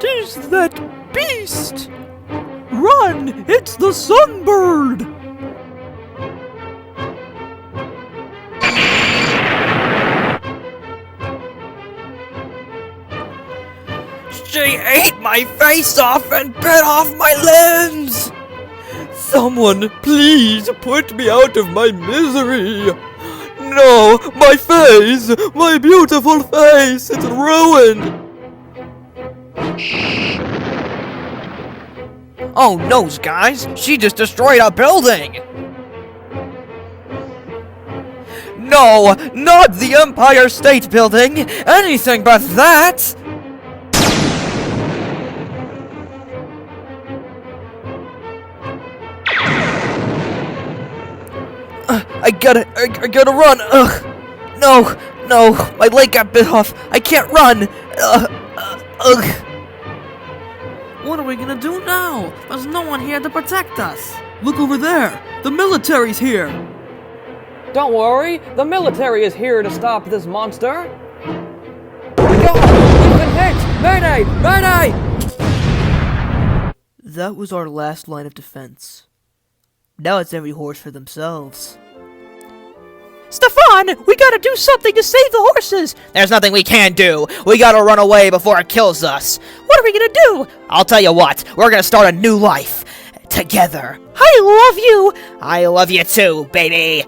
What is that beast? Run! It's the sunbird! She ate my face off and bit off my limbs! Someone, please put me out of my misery! No, my face! My beautiful face! It's ruined! Oh no, guys! She just destroyed a building! No! Not the Empire State Building! Anything but that! I gotta run! Ugh! No! My leg got bit off! I can't run! Ugh! What are we gonna do now? There's no one here to protect us! Look over there! The military's here! Don't worry, the military is here to stop this monster! God! We've been hit! Mayday! Mayday! That was our last line of defense. Now it's every horse for themselves. Stefan! We gotta do something to save the horses! There's nothing we can do! We gotta run away before it kills us! What are we gonna do? I'll tell you what, we're gonna start a new life! Together! I love you! I love you too, baby!